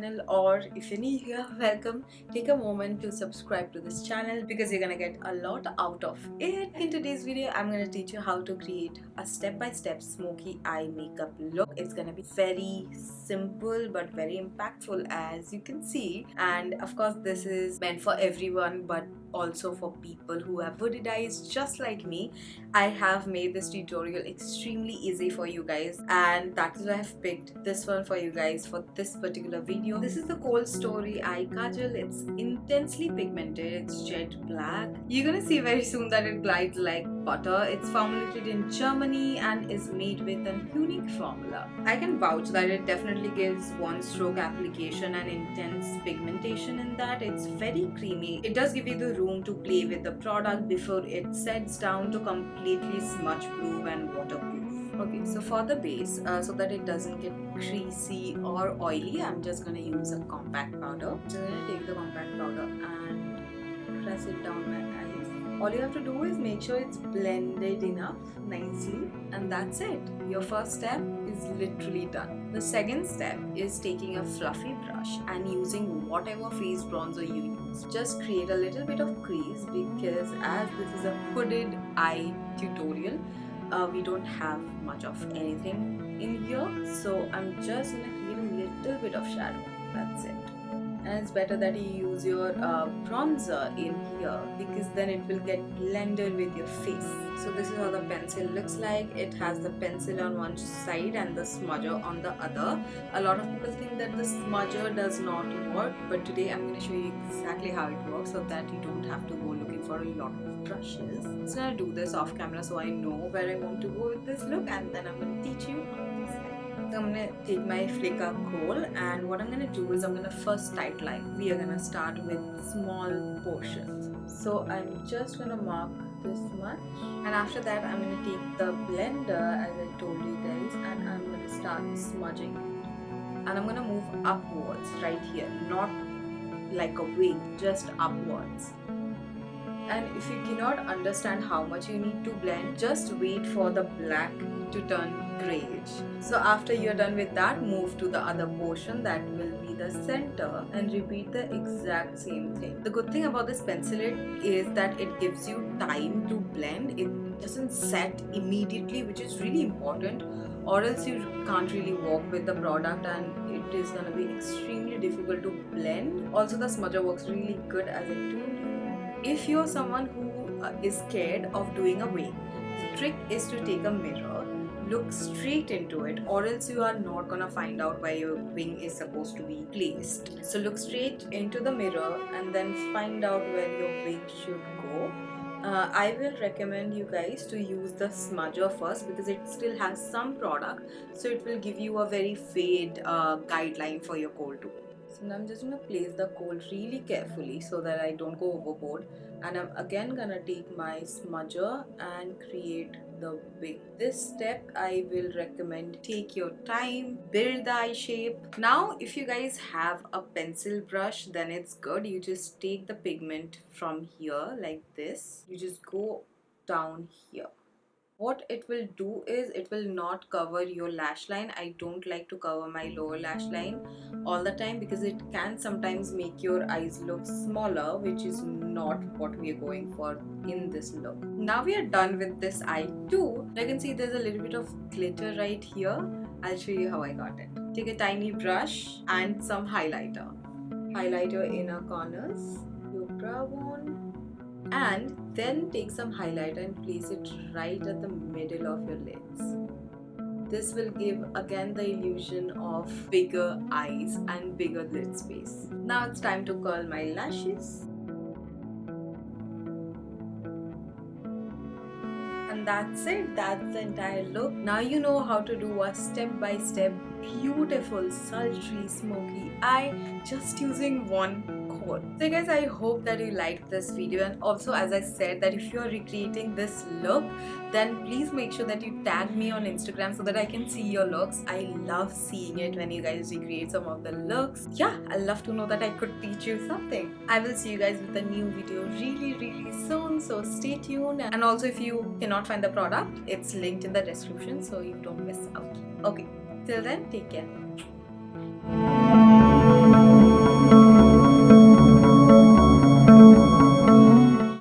channel, or if you're new here, welcome. Take a moment to subscribe to this channel because you're gonna get a lot out of it. In today's video, I'm gonna teach you how to create a step-by-step smoky eye makeup look. It's gonna be very simple but very impactful, as you can see. And of course, this is meant for everyone, but also for people who have hooded eyes just like me. I have made this tutorial extremely easy for you guys, and that is why I have picked this one for you guys for this particular video. This is the Cold Story Eye Kajal. It's intensely pigmented, it's jet black. You're gonna see very soon that it glides like butter. It's formulated in Germany and is made with a unique formula. I can vouch that it definitely gives one stroke application and intense pigmentation in that. It's very creamy. It does give you the room to play with the product before it sets down to completely smudge proof and waterproof. Okay, so for the base, so that it doesn't get creasy or oily, I'm just gonna use a compact powder. So I'm gonna take the compact powder and press it down my eyes. All you have to do is make sure it's blended enough nicely, and that's it. Your first step is literally done. The second step is taking a fluffy brush and using whatever face bronzer you use. Just create a little bit of crease because as this is a hooded eye tutorial, we don't have much of anything in here. So I'm just gonna create a little bit of shadow. That's it. And it's better that you use your bronzer in here because then it will get blended with your face. So this is how the pencil looks like. It has the pencil on one side and the smudger on the other. A lot of people think that the smudger does not work, but today I'm going to show you exactly how it works so that you don't have to go looking for a lot of brushes. I'm just going to do this off camera so I know where I want to go with this look, and then I'm going to teach you on this side. So I'm going to take my flicker coal, and what I'm going to do is I'm going to first tight line. We are going to start with small portions. So I'm just going to mark this much, and after that I'm going to take the blender as I told you guys, and I'm going to start smudging, and I'm going to move upwards right here, not like a wing, just upwards. And if you cannot understand how much you need to blend, just wait for the black to turn grayish. So after you're done with that, move to the other portion that will be the center and repeat the exact same thing. The good thing about this pencilette is that it gives you time to blend. It doesn't set immediately, which is really important, or else you can't really work with the product and it is going to be extremely difficult to blend. Also, the smudger works really good, as I told you. If you're someone who is scared of doing a wing, the trick is to take a mirror, look straight into it, or else you are not gonna find out where your wing is supposed to be placed. So look straight into the mirror and then find out where your wing should go. I will recommend you guys to use the smudger first because it still has some product, so it will give you a very fade guideline for your kohl too. So now I'm just going to place the kohl really carefully so that I don't go overboard, and I'm again going to take my smudger and create the wing. This step I will recommend take your time, build the eye shape. Now if you guys have a pencil brush, then it's good. You just take the pigment from here like this. You just go down here. What it will do is it will not cover your lash line. I don't like to cover my lower lash line all the time because it can sometimes make your eyes look smaller, which is not what we are going for in this look. Now we are done with this eye too. You can see there's a little bit of glitter right here. I'll show you how I got it. Take a tiny brush and some highlighter. Highlight your inner corners, your brow bone, and then take some highlighter and place it right at the middle of your lids. This will give again the illusion of bigger eyes and bigger lid space. Now it's time to curl my lashes. And that's it. That's the entire look. Now you know how to do a step-by-step beautiful sultry smoky eye just using one kohl. So guys, I hope that you liked this video, and also as I said that if you are recreating this look, then please make sure that you tag me on Instagram so that I can see your looks. I love seeing it when you guys recreate some of the looks. Yeah, I love to know that I could teach you something. I will see you guys with a new video really soon, so stay tuned. And also if you cannot find the product, it's linked in the description so you don't miss out. Okay, till then, take care.